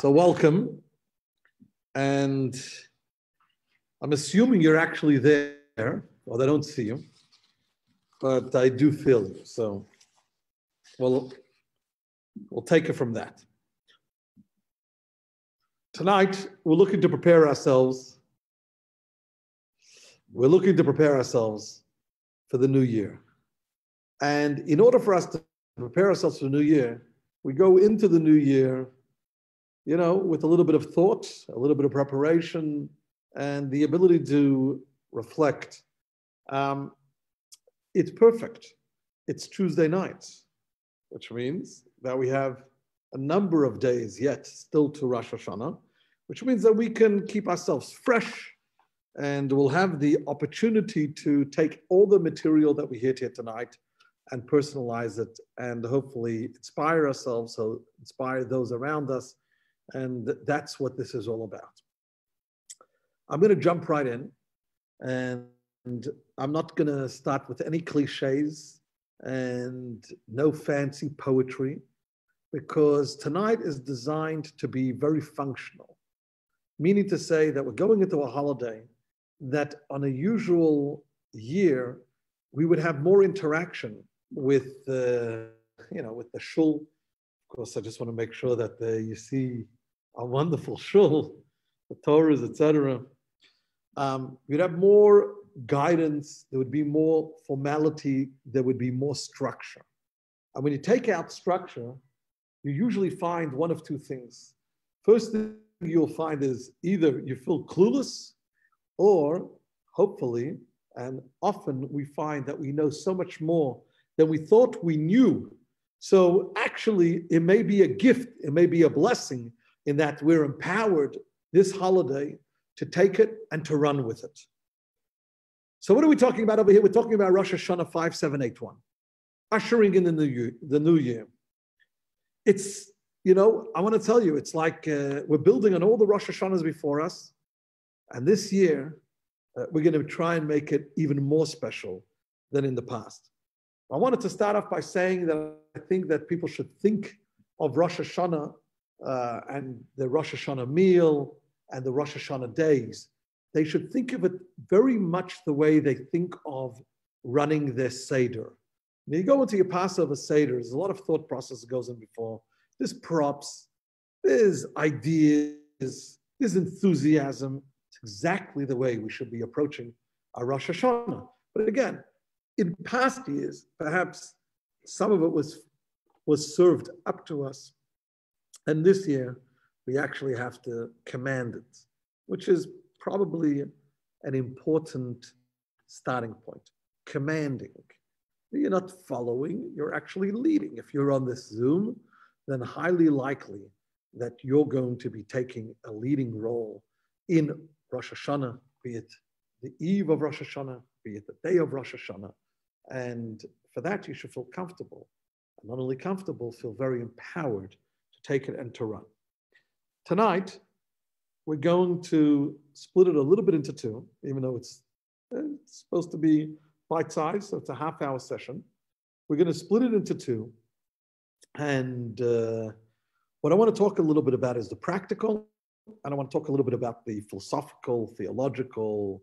So welcome, and I'm assuming you're actually there, well, I don't see you, but I do feel you, so we'll take it from that. Tonight, we're looking to prepare ourselves for the new year. And in order for us to prepare ourselves for the new year, we go into the new year with a little bit of thought, a little bit of preparation, and the ability to reflect. It's perfect. It's Tuesday night, which means that we have a number of days yet still to Rosh Hashanah, which means that we can keep ourselves fresh, and we'll have the opportunity to take all the material that we hear here tonight and personalize it and hopefully inspire ourselves, so inspire those around us. And that's what this is all about. I'm going to jump right in, and I'm not going to start with any cliches and no fancy poetry, because tonight is designed to be very functional, meaning to say that we're going into a holiday that on a usual year, we would have more interaction with the shul. Of course, I just want to make sure that you see a wonderful shul, the Torahs, etc. We'd have more guidance, there would be more formality, there would be more structure. And when you take out structure, you usually find one of two things. First thing you'll find is either you feel clueless, or hopefully, and often we find that we know so much more than we thought we knew. So actually, it may be a gift, it may be a blessing in that we're empowered this holiday to take it and to run with it. So what are we talking about over here? We're talking about Rosh Hashanah 5781, ushering in the new year. It's, I want to tell you, it's like we're building on all the Rosh Hashanahs before us. And this year, we're going to try and make it even more special than in the past. I wanted to start off by saying that I think that people should think of Rosh Hashanah and the Rosh Hashanah meal and the Rosh Hashanah days. They should think of it very much the way they think of running their Seder. When you go into your Passover Seder, there's a lot of thought process that goes in before. There's props, there's ideas, there's enthusiasm. It's exactly the way we should be approaching our Rosh Hashanah. But again, in past years, perhaps some of it was served up to us. And this year, we actually have to command it, which is probably an important starting point. Commanding. You're not following, you're actually leading. If you're on this Zoom, then highly likely that you're going to be taking a leading role in Rosh Hashanah, be it the eve of Rosh Hashanah, be it the day of Rosh Hashanah. And for that, you should feel comfortable. And not only comfortable, feel very empowered to take it and to run. Tonight, we're going to split it a little bit into two, even though it's supposed to be bite-sized, so it's a half-hour session. We're going to split it into two. And what I want to talk a little bit about is the practical, and I want to talk a little bit about the philosophical, theological,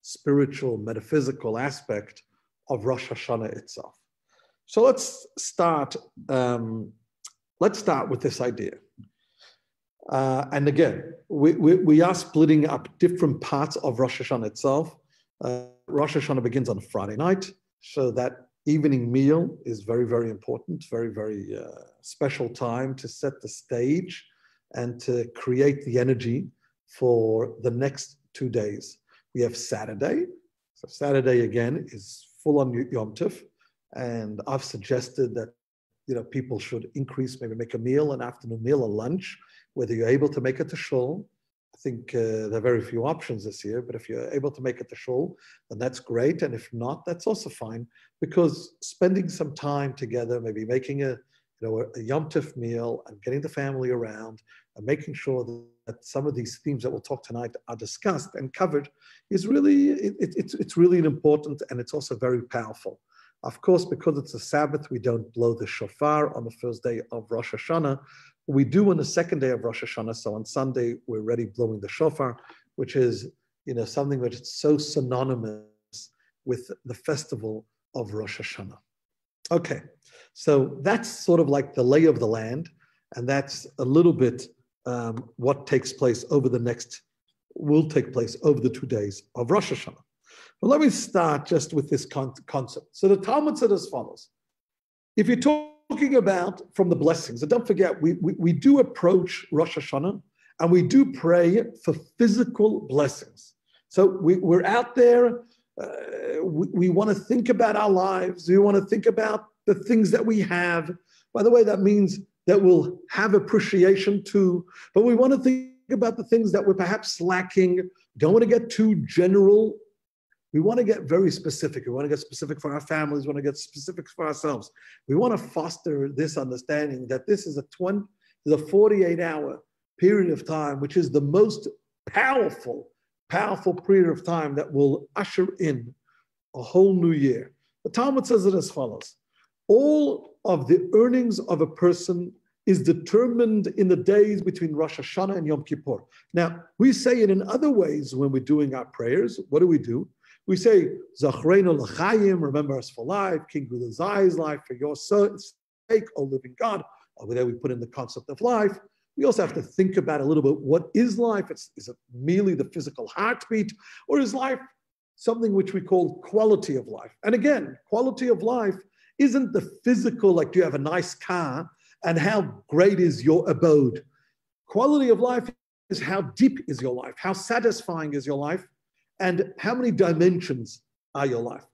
spiritual, metaphysical aspect of Rosh Hashanah itself. So let's start with this idea. And again, we are splitting up different parts of Rosh Hashanah itself. Rosh Hashanah begins on Friday night, so that evening meal is very, very important, very, very special time to set the stage and to create the energy for the next 2 days. We have Saturday. So Saturday, again, is full on Yom Tov. And I've suggested that people should increase, maybe make a meal, an afternoon meal, a lunch, whether you're able to make it to shul. I think there are very few options this year, but if you're able to make it to shul, then that's great. And if not, that's also fine, because spending some time together, maybe making a Yom Tov meal and getting the family around and making sure that some of these themes that we'll talk tonight are discussed and covered is really, it's really important, and it's also very powerful. Of course, because it's a Sabbath, we don't blow the shofar on the first day of Rosh Hashanah, We do on the second day of Rosh Hashanah. So on Sunday, we're already blowing the shofar, which is, something which is so synonymous with the festival of Rosh Hashanah. Okay, so that's sort of like the lay of the land, and that's a little bit what will take place over the 2 days of Rosh Hashanah. But let me start just with this concept. So the Talmud said as follows. If you're talking about from the blessings, and don't forget, we do approach Rosh Hashanah and we do pray for physical blessings. So we're out there, we want to think about our lives, we want to think about the things that we have. By the way, that means that we'll have appreciation too, but we want to think about the things that we're perhaps lacking. Don't want to get too general. We want to get very specific. We want to get specific for our families. We want to get specific for ourselves. We want to foster this understanding that this is a 48-hour period of time, which is the most powerful period of time that will usher in a whole new year. The Talmud says it as follows. All of the earnings of a person is determined in the days between Rosh Hashanah and Yom Kippur. Now, we say it in other ways when we're doing our prayers. What do? We say, Zachreinu l'chaim, remember us for life, King Gudazai's life, for your sake, O living God. Over there we put in the concept of life. We also have to think about a little bit, what is life? Is it merely the physical heartbeat? Or is life something which we call quality of life? And again, quality of life isn't the physical, like do you have a nice car and how great is your abode? Quality of life is how deep is your life? How satisfying is your life? And how many dimensions are your life?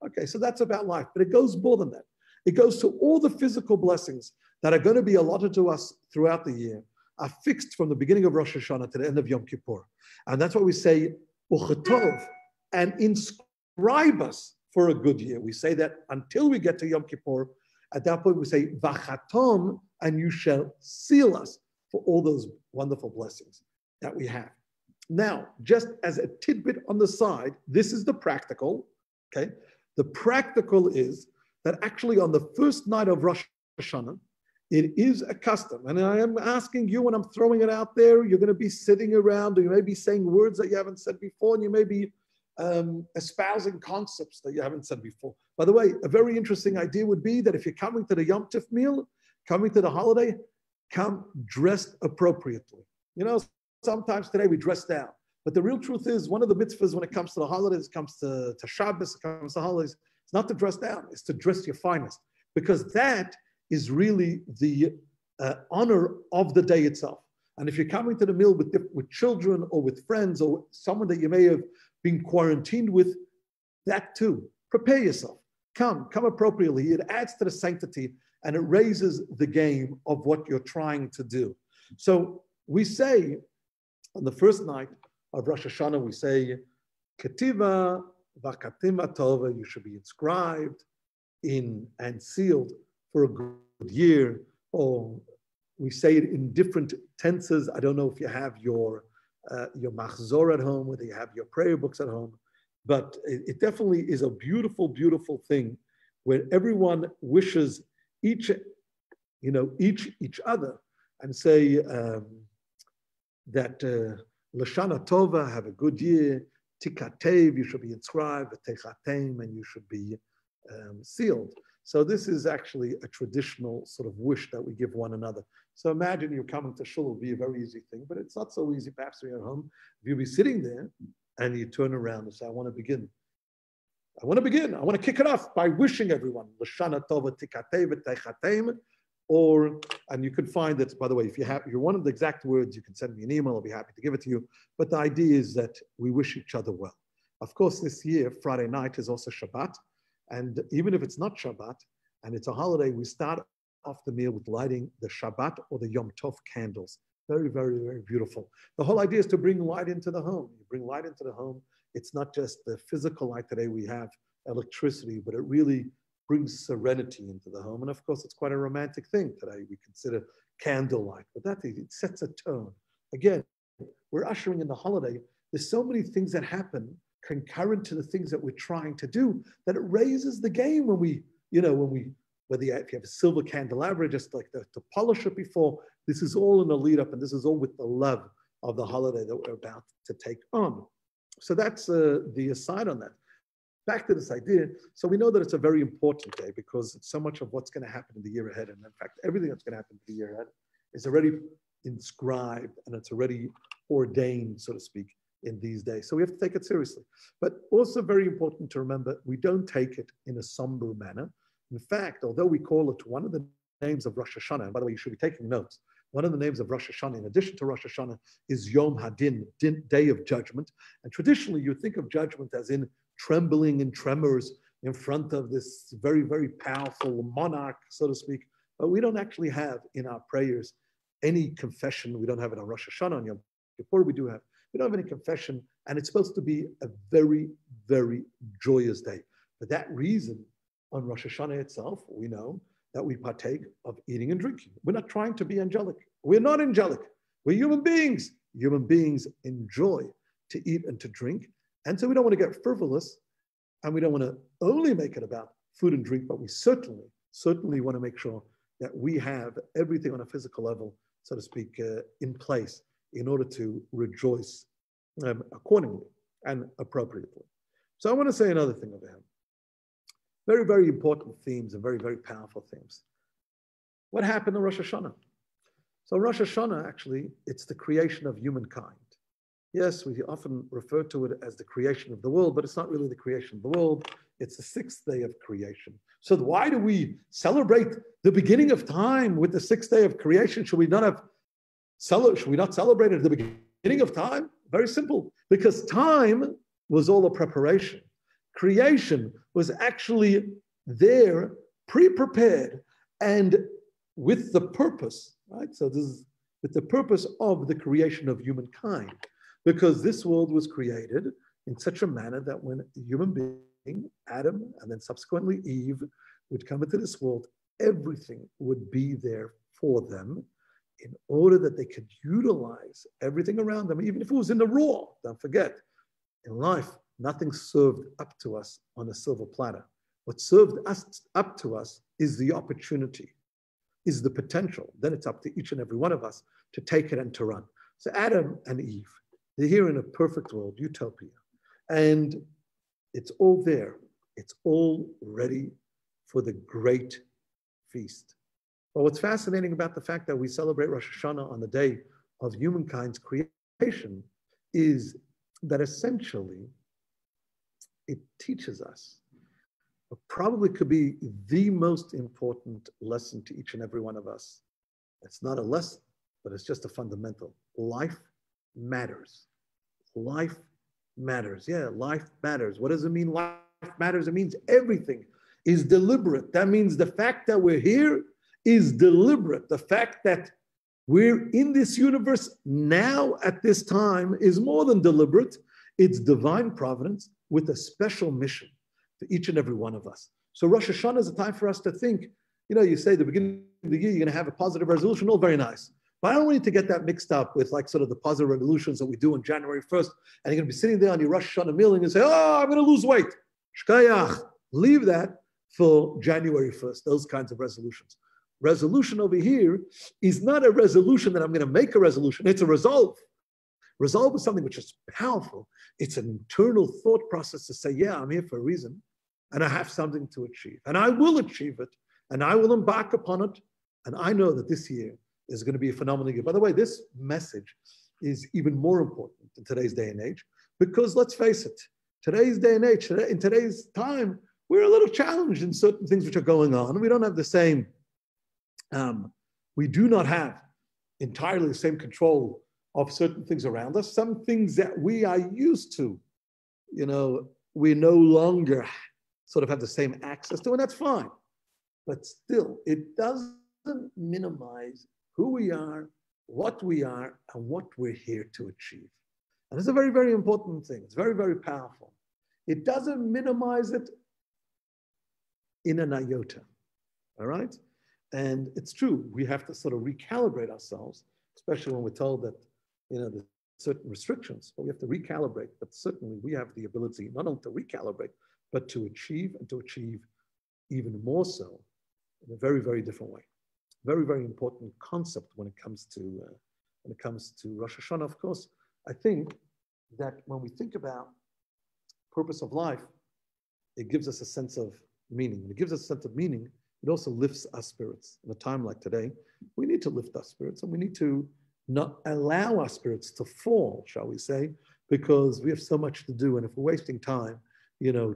Okay, so that's about life, but it goes more than that. It goes to all the physical blessings that are going to be allotted to us throughout the year, are fixed from the beginning of Rosh Hashanah to the end of Yom Kippur. And that's why we say, Uchetov, and inscribe us for a good year. We say that until we get to Yom Kippur. At that point, we say, Vachatom, and you shall seal us for all those wonderful blessings that we have. Now, just as a tidbit on the side, this is the practical, okay? The practical is that actually on the first night of Rosh Hashanah, it is a custom, and I am asking you when I'm throwing it out there, you're going to be sitting around, or you may be saying words that you haven't said before, and you may be espousing concepts that you haven't said before. By the way, a very interesting idea would be that if you're coming to the Yom Tov meal, coming to the holiday, come dressed appropriately. Sometimes today we dress down. But the real truth is, one of the mitzvahs when it comes to the holidays, it comes to Shabbos, it comes to holidays, it's not to dress down, it's to dress your finest. Because that is really the honor of the day itself. And if you're coming to the meal with children or with friends or someone that you may have been quarantined with, that too, prepare yourself. Come appropriately. It adds to the sanctity and it raises the game of what you're trying to do. So we say, on the first night of Rosh Hashanah, we say, Ketiva v'katima tova, you should be inscribed in and sealed for a good year. Or we say it in different tenses. I don't know if you have your machzor at home, whether you have your prayer books at home, but it definitely is a beautiful, beautiful thing where everyone wishes each other and say, that Lashana Tova, have a good year, Tikatev, you should be inscribed, Techatem, and you should be sealed. So this is actually a traditional sort of wish that we give one another. So imagine you're coming to shul, it would be a very easy thing, but it's not so easy perhaps when you're at home. If you'll be sitting there and you turn around and say, I want to begin. I want to kick it off by wishing everyone, Lashana Tova, Tikatev, Techatem, and you can find that, by the way, if you're one of the exact words, you can send me an email, I'll be happy to give it to you. But the idea is that we wish each other well. Of course, this year, Friday night is also Shabbat. And even if it's not Shabbat, and it's a holiday, we start off the meal with lighting the Shabbat or the Yom Tov candles. Very, very, very beautiful. The whole idea is to bring light into the home. You bring light into the home. It's not just the physical light. Today we have electricity, but it really brings serenity into the home. And of course, it's quite a romantic thing today. We consider candlelight, but it sets a tone. Again, we're ushering in the holiday. There's so many things that happen concurrent to the things that we're trying to do that it raises the game when whether if you have a silver candelabra, just like to polish it before, this is all in the lead up, and this is all with the love of the holiday that we're about to take on. So that's the aside on that. Back to this idea. So we know that it's a very important day because so much of what's going to happen in the year ahead, and in fact, everything that's going to happen in the year ahead is already inscribed and it's already ordained, so to speak, in these days. So we have to take it seriously. But also very important to remember, we don't take it in a somber manner. In fact, although we call it one of the names of Rosh Hashanah, and by the way, you should be taking notes, one of the names of Rosh Hashanah, in addition to Rosh Hashanah, is Yom Hadin, Day of Judgment. And traditionally, you think of judgment as in trembling and tremors in front of this very, very powerful monarch, so to speak. But we don't actually have in our prayers any confession. We don't have it on Rosh Hashanah, on Yom Kippur we do have. We don't have any confession, and it's supposed to be a very, very joyous day. For that reason, on Rosh Hashanah itself, we know that we partake of eating and drinking. We're not trying to be angelic. We're not angelic. We're human beings. Human beings enjoy to eat and to drink. And so we don't want to get frivolous, and we don't want to only make it about food and drink, but we certainly want to make sure that we have everything on a physical level, so to speak, in place in order to rejoice accordingly and appropriately. So I want to say another thing over here. Very, very important themes and very, very powerful themes. What happened in Rosh Hashanah? So Rosh Hashanah, actually, it's the creation of humankind. Yes, we often refer to it as the creation of the world, but it's not really the creation of the world. It's the sixth day of creation. So why do we celebrate the beginning of time with the sixth day of creation? Should we not celebrate it at the beginning of time? Very simple, because time was all a preparation. Creation was actually there, pre-prepared, and with the purpose, right? So this is with the purpose of the creation of humankind, because this world was created in such a manner that when a human being, Adam, and then subsequently Eve, would come into this world, everything would be there for them in order that they could utilize everything around them, even if it was in the raw. Don't forget, in life, nothing served up to us on a silver platter. What served us up to us is the opportunity, is the potential. Then it's up to each and every one of us to take it and to run. So Adam and Eve, they're here in a perfect world, utopia. And it's all there. It's all ready for the great feast. But what's fascinating about the fact that we celebrate Rosh Hashanah on the day of humankind's creation is that essentially it teaches us what probably could be the most important lesson to each and every one of us. It's not a lesson, but it's just a fundamental. Life matters. Life matters. Yeah, life matters. What does it mean life matters? It means everything is deliberate. That means the fact that we're here is deliberate. The fact that we're in this universe now at this time is more than deliberate. It's divine providence with a special mission for each and every one of us. So Rosh Hashanah is a time for us to think, you say at the beginning of the year, you're going to have a positive resolution, all very nice. But I don't want you to get that mixed up with like sort of the positive resolutions that we do on January 1st. And you're going to be sitting there on your Rosh Hashanah meal and say, oh, I'm going to lose weight. Shkayach. Leave that for January 1st, those kinds of resolutions. Resolution over here is not a resolution that I'm going to make a resolution. It's a resolve. Resolve is something which is powerful. It's an internal thought process to say, yeah, I'm here for a reason, and I have something to achieve. And I will achieve it, and I will embark upon it. And I know that this year is going to be a phenomenal year. By the way, this message is even more important in today's day and age, because let's face it, today's day and age, in today's time, we're a little challenged in certain things which are going on. We don't have the same, we do not have entirely the same control of certain things around us. Some things that we are used to, we no longer sort of have the same access to, and that's fine. But still, it doesn't minimize who we are, what we are, and what we're here to achieve. And it's a very, very important thing. It's very, very powerful. It doesn't minimize it in an iota, all right? And it's true, we have to sort of recalibrate ourselves, especially when we're told that, there's certain restrictions, but we have to recalibrate. But certainly we have the ability not only to recalibrate, but to achieve and to achieve even more so in a very, very different way. Very, very important concept when it comes to Rosh Hashanah. Of course, I think that when we think about purpose of life, it gives us a sense of meaning. When it gives us a sense of meaning, it also lifts our spirits. In a time like today, we need to lift our spirits, and we need to not allow our spirits to fall, shall we say, because we have so much to do. And if we're wasting time,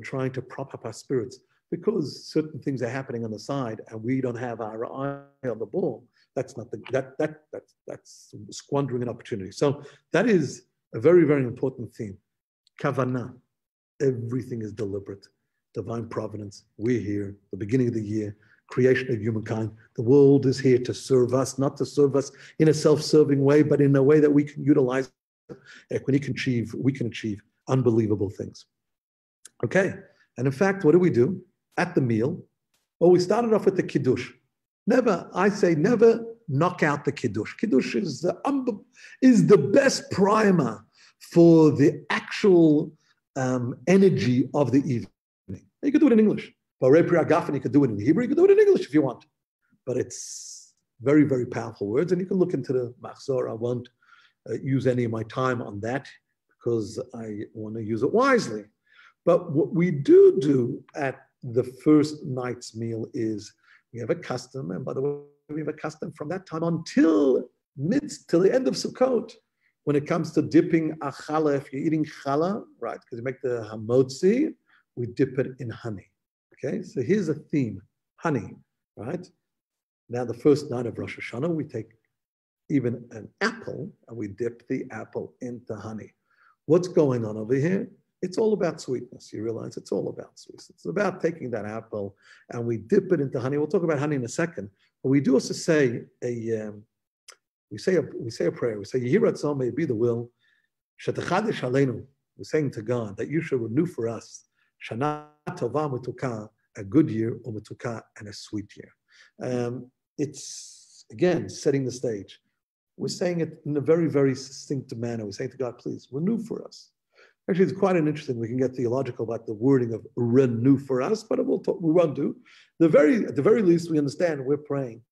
trying to prop up our spirits because certain things are happening on the side and we don't have our eye on the ball, that's squandering an opportunity. So that is a very, very important theme. Kavanah. Everything is deliberate. Divine providence. We're here, the beginning of the year, creation of humankind. The world is here to serve us, not to serve us in a self-serving way, but in a way that we can utilize. We can achieve unbelievable things. Okay, and in fact, what do? At the meal? Well, we started off with the Kiddush. Never knock out the Kiddush. Kiddush is the best primer for the actual energy of the evening. You could do it in English. You could do it in Hebrew. You could do it in English if you want. But it's very, very powerful words. And you can look into the Machzor. I won't use any of my time on that because I want to use it wisely. But what we do at the first night's meal is we have a custom. And by the way, we have a custom from that time till the end of Sukkot. When it comes to dipping a challah, if you're eating challah, right, because you make the hamotzi, we dip it in honey. Okay, so here's a theme, honey, right? Now the first night of Rosh Hashanah, we take even an apple and we dip the apple into honey. What's going on over here? It's all about sweetness. You realize it's all about sweetness. It's about taking that apple and we dip it into honey. We'll talk about honey in a second. But we do also say we say a prayer. We say, Yehi Ratzon, may it be the will, Shetachadish Aleinu. We're saying to God that you should renew for us Shana Tova Metuka, a good year, or Metuka, and a sweet year. It's, again, setting the stage. We're saying it in a very, very succinct manner. We're saying to God, please, renew for us. Actually, it's quite an interesting, we can get theological about the wording of renew for us, but we won't do. At the very least, we understand we're praying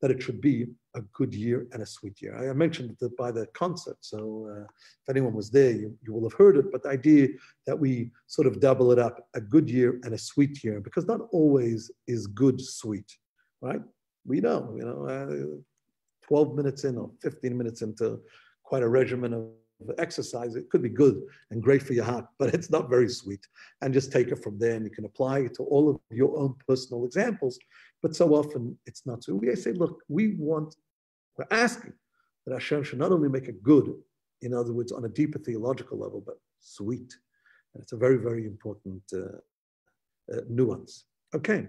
that it should be a good year and a sweet year. I mentioned it by the concert, so if anyone was there, you will have heard it, but the idea that we sort of double it up, a good year and a sweet year, because not always is good sweet, right? We know, 12 minutes in or 15 minutes into quite a regimen of exercise, it could be good and great for your heart, but it's not very sweet. And just take it from there and you can apply it to all of your own personal examples. But so often it's not so. We say, look, we're asking that Hashem should not only make it good, in other words, on a deeper theological level, but sweet. And it's a very, very important nuance. Okay,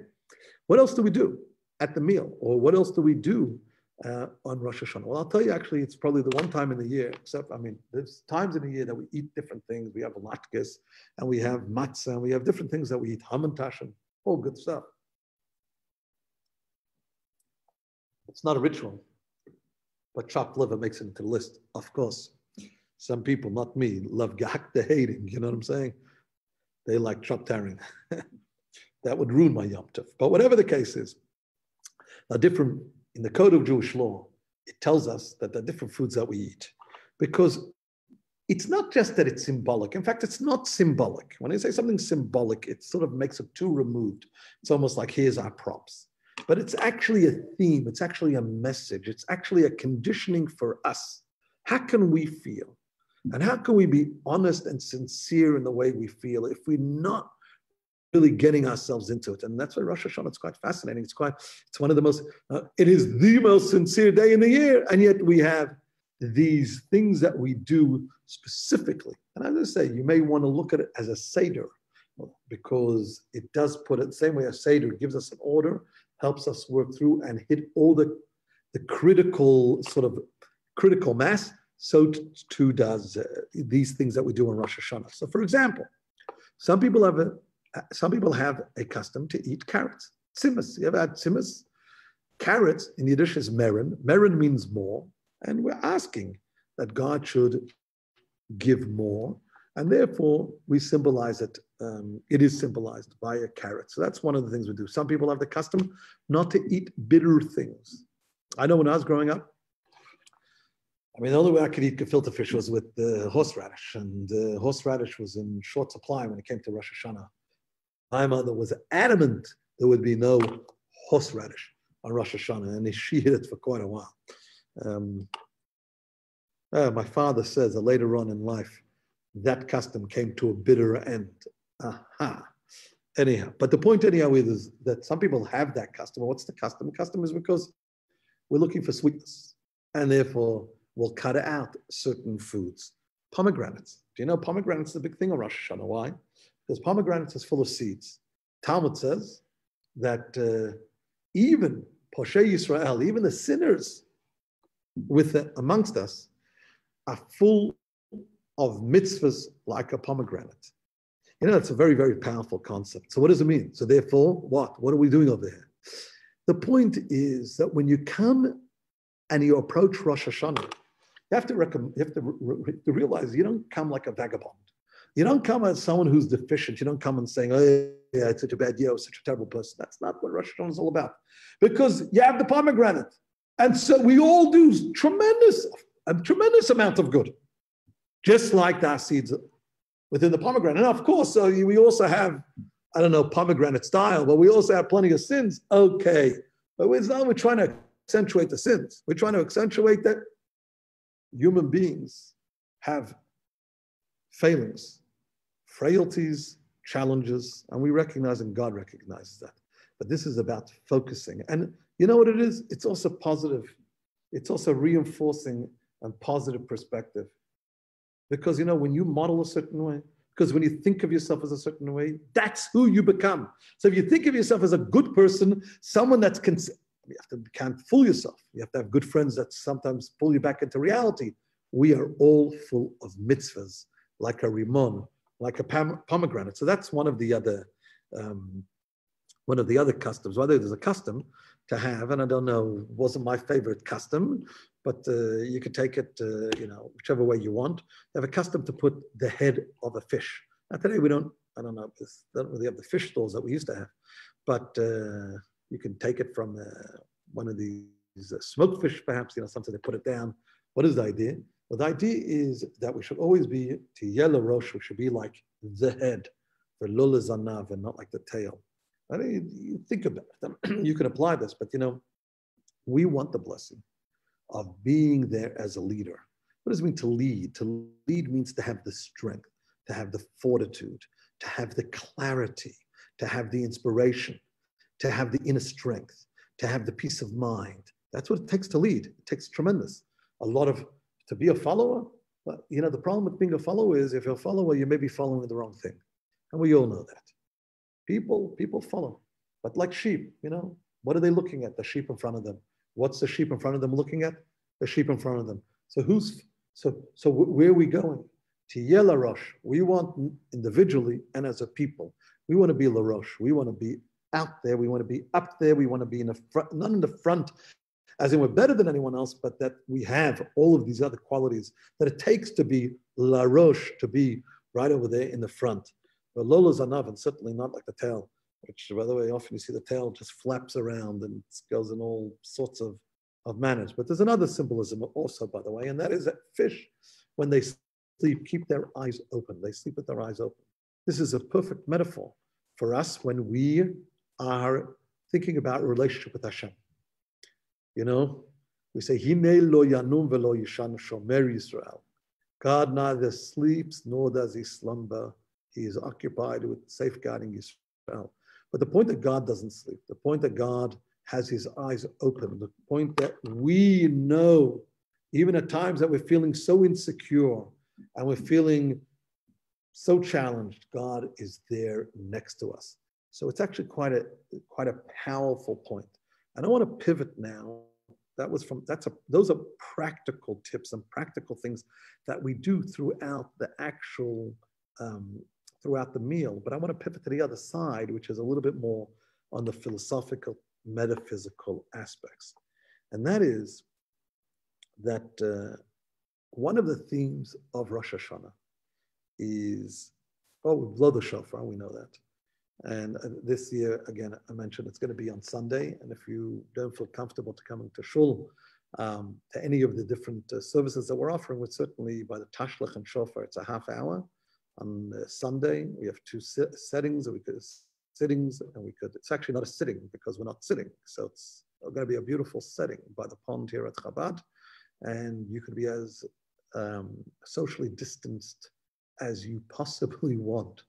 what else do we do at the meal? Or what else do we do on Rosh Hashanah? Well, I'll tell you, actually, it's probably the one time in the year, there's times in the year that we eat different things. We have latkes, and we have matzah, and we have different things that we eat, hamantash, and all good stuff. It's not a ritual, but chopped liver makes it into the list, of course. Some people, not me, love gahakta hating, you know what I'm saying? They like chopped herring. That would ruin my Yom Tov. But whatever the case is, in the code of Jewish law, it tells us that there are different foods that we eat. Because it's not just that it's symbolic. In fact, it's not symbolic. When I say something symbolic, it sort of makes it too removed. It's almost like, here's our props. But it's actually a theme. It's actually a message. It's actually a conditioning for us. How can we feel? And how can we be honest and sincere in the way we feel if we're not really getting ourselves into it? And that's why Rosh Hashanah is quite fascinating. It's one of the most, it is the most sincere day in the year. And yet we have these things that we do specifically. And as I say, you may want to look at it as a Seder, because it does put it the same way as Seder gives us an order, helps us work through and hit all the critical mass. So too does these things that we do on Rosh Hashanah. So for example, some people have a custom to eat carrots. Tzimas. You ever had tzimas? Carrots in Yiddish is meron. Meron means more. And we're asking that God should give more. And therefore, we symbolize it. It is symbolized by a carrot. So that's one of the things we do. Some people have the custom not to eat bitter things. I know when I was growing up, the only way I could eat gefilte fish was with the horseradish. And horseradish was in short supply when it came to Rosh Hashanah. My mother was adamant there would be no horseradish on Rosh Hashanah, and she hid it for quite a while. My father says that later on in life, that custom came to a bitter end. Anyhow, but the point anyhow is that some people have that custom. What's the custom? The custom is because we're looking for sweetness, and therefore we'll cut out certain foods. Pomegranates. Do you know pomegranates is a big thing on Rosh Hashanah? Why? Because pomegranates is full of seeds. Talmud says that even Poshei Yisrael, even the sinners amongst us, are full of mitzvahs like a pomegranate. It's a very, very powerful concept. So what does it mean? So therefore, what? What are we doing over here? The point is that when you come and you approach Rosh Hashanah, you have to realize you don't come like a vagabond. You don't come as someone who's deficient. You don't come and saying, oh, yeah, it's such a bad year, such a terrible person. That's not what Rosh Hashanah is all about. Because you have the pomegranate. And so we all do a tremendous amount of good. Just like the seeds within the pomegranate. And of course, we also have, pomegranate style, but we also have plenty of sins. Okay. But it's not we're trying to accentuate the sins. We're trying to accentuate that human beings have failings, frailties, challenges, and we recognize and God recognizes that. But this is about focusing. And you know what it is? It's also positive. It's also reinforcing a positive perspective. Because, when you model a certain way, because when you think of yourself as a certain way, that's who you become. So if you think of yourself as a good person, someone that's, can't fool yourself. You have to have good friends that sometimes pull you back into reality. We are all full of mitzvahs, like a rimon, like a pomegranate. So that's one of the other customs. Whether there's a custom to have, and I don't know, wasn't my favorite custom, but you could take it, whichever way you want. They have a custom to put the head of a fish. Now today we don't really have the fish stalls that we used to have, but you can take it from one of these smoked fish, perhaps, something they put it down. What is the idea? Well, the idea is that we should always be to yellow rosh, which should be like the head, for lula zanav, and not like the tail. I mean, you think about it. You can apply this, but we want the blessing of being there as a leader. What does it mean to lead? To lead means to have the strength, to have the fortitude, to have the clarity, to have the inspiration, to have the inner strength, to have the peace of mind. That's what it takes to lead. It takes tremendous. To be a follower, but the problem with being a follower is if you're a follower, you may be following the wrong thing. And we all know that. People follow. But like sheep, what are they looking at? The sheep in front of them. What's the sheep in front of them looking at? The sheep in front of them. So where are we going? To Yela Rosh. We want individually and as a people. We want to be La Rosh. We want to be out there. We want to be up there. We want to be in the front, not in the front, as in we're better than anyone else, but that we have all of these other qualities that it takes to be La Rosh, to be right over there in the front. But Lola Zanav, and certainly not like the tail, which, by the way, often you see the tail just flaps around and goes in all sorts of manners. But there's another symbolism also, by the way, and that is that fish, when they sleep, keep their eyes open. They sleep with their eyes open. This is a perfect metaphor for us when we are thinking about a relationship with Hashem. We say, Hine lo yanum velo yishan shomer Yisrael. God neither sleeps nor does he slumber. He is occupied with safeguarding Yisrael. But the point that God doesn't sleep, the point that God has his eyes open, the point that we know, even at times that we're feeling so insecure and we're feeling so challenged, God is there next to us. So it's actually quite a powerful point. And I want to pivot now. Those are practical tips and practical things that we do throughout the actual throughout the meal. But I want to pivot to the other side, which is a little bit more on the philosophical, metaphysical aspects. And that is that one of the themes of Rosh Hashanah is, oh, we blow the shofar, we know that. And this year, again, I mentioned it's going to be on Sunday. And if you don't feel comfortable to coming to shul, to any of the different services that we're offering, we're certainly by the Tashlach and Shofar, it's a half hour. On Sunday, we have two settings, and it's actually not a sitting because we're not sitting. So it's going to be a beautiful setting by the pond here at Chabad. And you could be as socially distanced as you possibly want.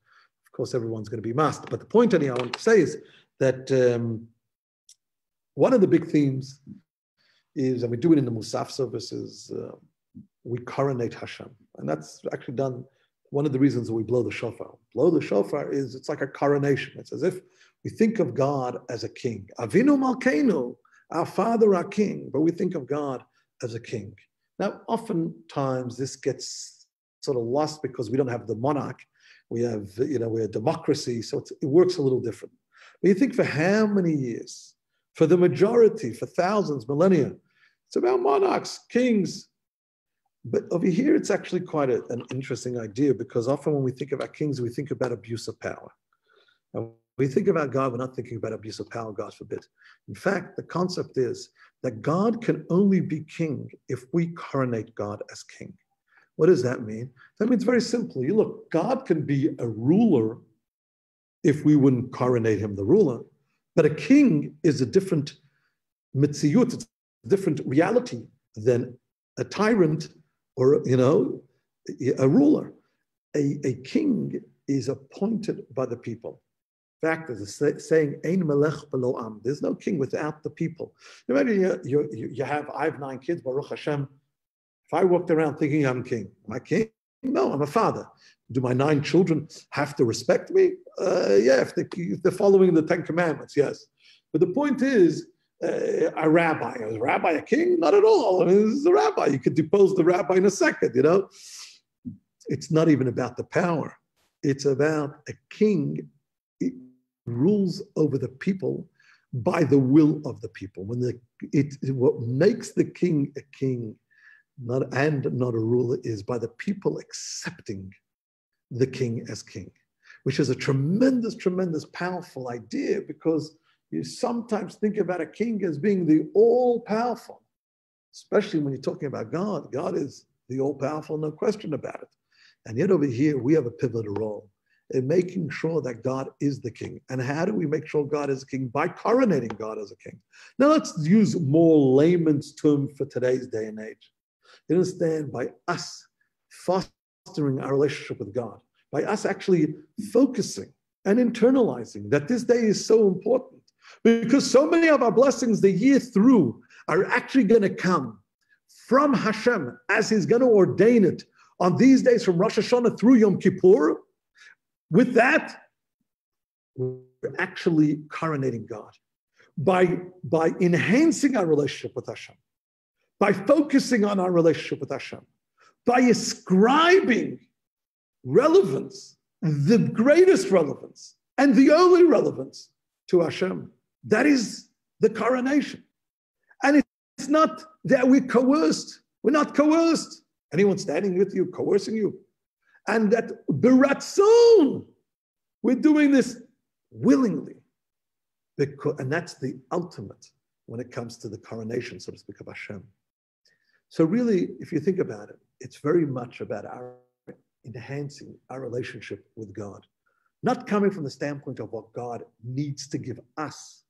Of course, everyone's going to be masked. But the point anyhow I want to say is that one of the big themes is, and we do it in the Musaf services, we coronate Hashem. And that's actually done, one of the reasons that we blow the shofar. Blow the shofar is, it's like a coronation. It's as if we think of God as a king. Avinu Malkeinu, our father, our king, but we think of God as a king. Now, oftentimes this gets sort of lost because we don't have the monarch. We have, we're a democracy, so it works a little different. But you think for how many years? For the majority, for thousands, millennia, it's about monarchs, kings. But over here, it's actually quite an interesting idea, because often when we think about kings, we think about abuse of power. And when we think about God, we're not thinking about abuse of power, God forbid. In fact, the concept is that God can only be king if we coronate God as king. What does that mean? That means very simply, look, God can be a ruler if we wouldn't coronate him the ruler, but a king is a different mitziyut, it's a different reality than a tyrant or, a ruler. A king is appointed by the people. In fact, there's a saying, Ein melech belo am. There's no king without the people. Imagine I have 9 kids, Baruch Hashem. If I walked around thinking I'm king, am I king? No, I'm a father. Do my 9 children have to respect me? Yeah, if they're following the 10 Commandments, yes. But the point is, a rabbi. Is a rabbi a king? Not at all. I mean, this is a rabbi. You could depose the rabbi in a second, It's not even about the power. It's about a king. It rules over the people by the will of the people. What makes the king a king, not a ruler, is by the people accepting the king as king, which is a tremendous, tremendous, powerful idea, because you sometimes think about a king as being the all-powerful, especially when you're talking about God. God is the all-powerful, no question about it. And yet over here, we have a pivotal role in making sure that God is the king. And how do we make sure God is a king? By coronating God as a king. Now let's use more layman's term for today's day and age. You understand, by us fostering our relationship with God, by us actually focusing and internalizing that this day is so important, because so many of our blessings the year through are actually going to come from Hashem as he's going to ordain it on these days from Rosh Hashanah through Yom Kippur. With that, we're actually coronating God by enhancing our relationship with Hashem, by focusing on our relationship with Hashem, by ascribing relevance, the greatest relevance and the only relevance to Hashem. That is the coronation. And it's not that we're coerced. We're not coerced. Anyone standing with you, coercing you. And that beratzon, we're doing this willingly. And that's the ultimate when it comes to the coronation, so to speak, of Hashem. So really, if you think about it, it's very much about our enhancing our relationship with God. Not coming from the standpoint of what God needs to give us,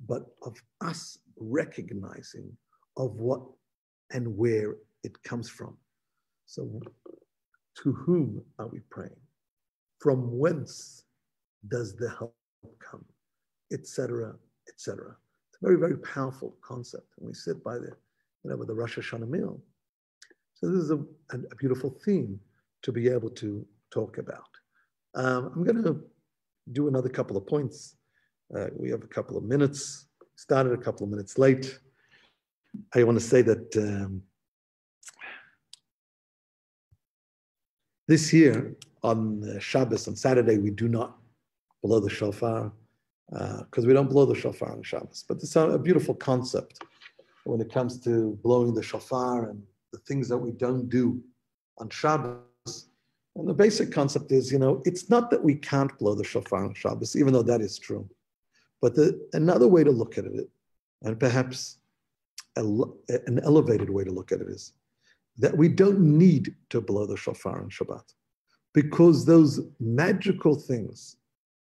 but of us recognizing of what and where it comes from. So to whom are we praying? From whence does the help come? Etc., etc. It's a very, very powerful concept. And we sit by with the Rosh Hashanah meal. So this is a beautiful theme to be able to talk about. I'm going to do another couple of points. We have a couple of minutes. Started a couple of minutes late. I want to say that this year on Shabbos, on Saturday, we do not blow the shofar because we don't blow the shofar on Shabbos. But it's a beautiful concept when it comes to blowing the shofar and the things that we don't do on Shabbos. And the basic concept is, it's not that we can't blow the shofar on Shabbos, even though that is true. But another way to look at it, and perhaps an elevated way to look at it, is that we don't need to blow the shofar on Shabbat, because those magical things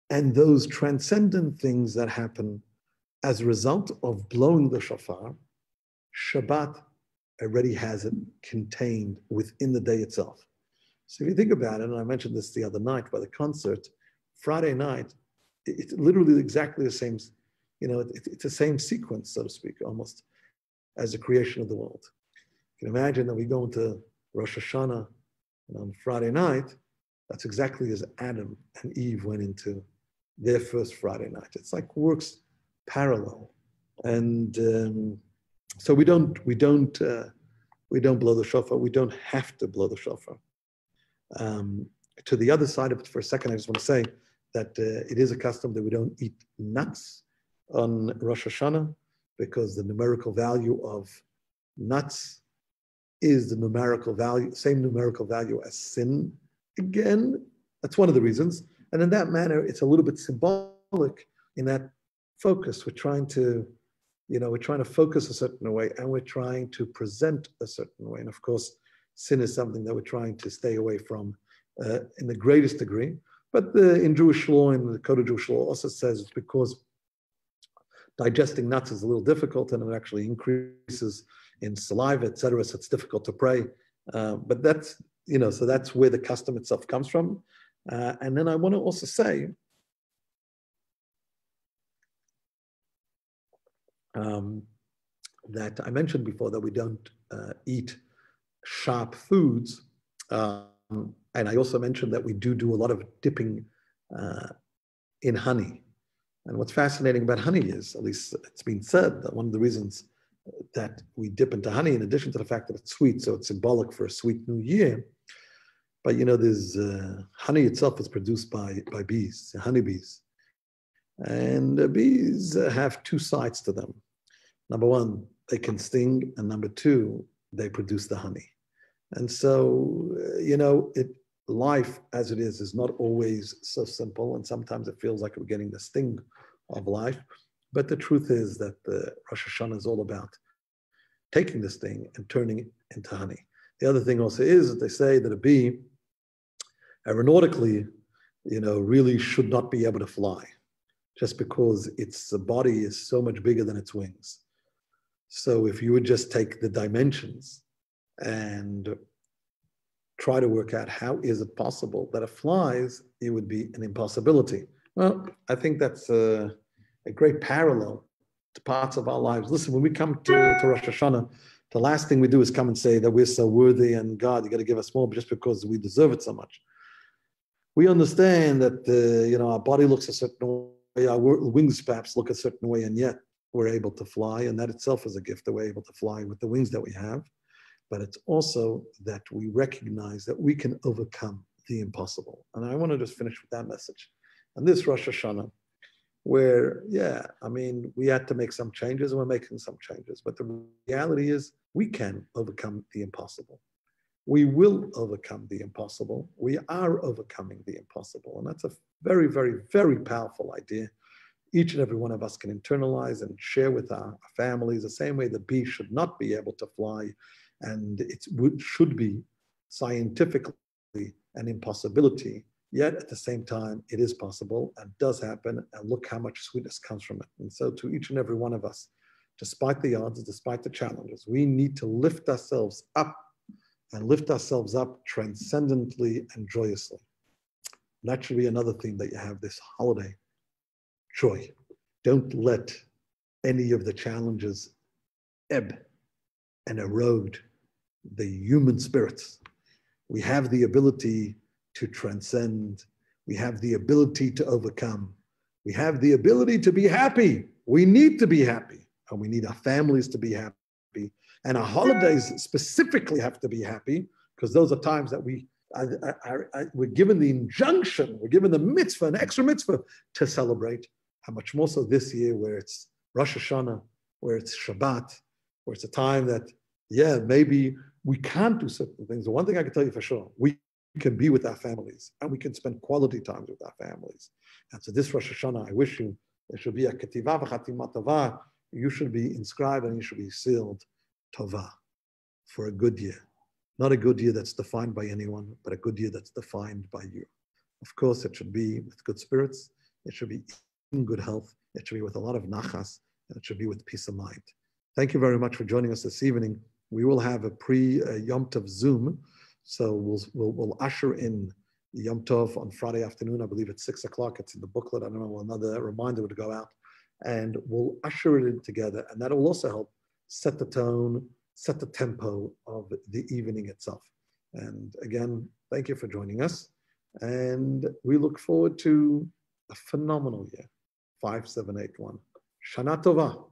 and those transcendent things that happen as a result of blowing the shofar, Shabbat already has it contained within the day itself. So if you think about it, and I mentioned this the other night by the concert, Friday night, it's literally exactly the same, it's the same sequence, so to speak, almost, as the creation of the world. You can imagine that we go into Rosh Hashanah, and on Friday night, that's exactly as Adam and Eve went into their first Friday night. It's like works parallel, and so we don't blow the shofar. We don't have to blow the shofar. To the other side of it, for a second, I just want to say that it is a custom that we don't eat nuts on Rosh Hashanah, because the numerical value of nuts is the same numerical value as sin. Again, that's one of the reasons. And in that manner, it's a little bit symbolic in that focus. We're trying to focus a certain way, and we're trying to present a certain way. And of course, sin is something that we're trying to stay away from in the greatest degree. But in Jewish law, in the Code of Jewish law, also says it's because digesting nuts is a little difficult, and it actually increases in saliva, etc. So it's difficult to pray. But that's, so that's where the custom itself comes from. And then I want to also say that I mentioned before that we don't eat sharp foods. And I also mentioned that we do a lot of dipping in honey. And what's fascinating about honey is, at least it's been said, that one of the reasons that we dip into honey, in addition to the fact that it's sweet, so it's symbolic for a sweet new year, but there's honey itself is produced by bees, honeybees. And bees have two sides to them. Number one, they can sting, and number two, they produce the honey. And so, life as it is not always so simple, and sometimes it feels like we're getting the sting of life. But the truth is that the Rosh Hashanah is all about taking the sting and turning it into honey. The other thing also is that they say that a bee, aeronautically, really should not be able to fly, just because its body is so much bigger than its wings. So if you would just take the dimensions and try to work out how is it possible that it flies, it would be an impossibility. Well, I think that's a great parallel to parts of our lives. Listen, when we come to Rosh Hashanah, the last thing we do is come and say that we're so worthy and God, you got to give us more just because we deserve it so much. We understand that our body looks a certain way, our wings perhaps look a certain way, and yet we're able to fly, and that itself is a gift that we're able to fly with the wings that we have. But it's also that we recognize that we can overcome the impossible. And I want to just finish with that message. And this Rosh Hashanah, where, we had to make some changes, and we're making some changes. But the reality is we can overcome the impossible. We will overcome the impossible. We are overcoming the impossible. And that's a very, very, very powerful idea. Each and every one of us can internalize and share with our families the same way the bee should not be able to fly, and it should be scientifically an impossibility. Yet at the same time, it is possible and does happen, and look how much sweetness comes from it. And so to each and every one of us, despite the odds, despite the challenges, we need to lift ourselves up, and lift ourselves up transcendently and joyously. That should be another theme that you have this holiday. Joy. Don't let any of the challenges ebb and erode the human spirits. We have the ability to transcend. We have the ability to overcome. We have the ability to be happy. We need to be happy, and we need our families to be happy. And our holidays specifically have to be happy, because those are times that we're given the injunction, we're given the mitzvah, an extra mitzvah to celebrate. How much more so this year, where it's Rosh Hashanah, where it's Shabbat, where it's a time that, maybe we can't do certain things. The one thing I can tell you for sure, we can be with our families and we can spend quality times with our families. And so this Rosh Hashanah, I wish you, there should be a ketiva v'chatima tova. You should be inscribed and you should be sealed tova for a good year. Not a good year that's defined by anyone, but a good year that's defined by you. Of course, it should be with good spirits. It should be in good health. It should be with a lot of nachas, and it should be with peace of mind. Thank you very much for joining us this evening. We will have a pre-Yom Tov Zoom, so we'll usher in Yom Tov on Friday afternoon. I believe it's 6 o'clock. It's in the booklet. I don't know, another reminder would go out, and we'll usher it in together, and that will also help set the tone, set the tempo of the evening itself. And again, thank you for joining us. And we look forward to a phenomenal year, 5781. Shana Tova.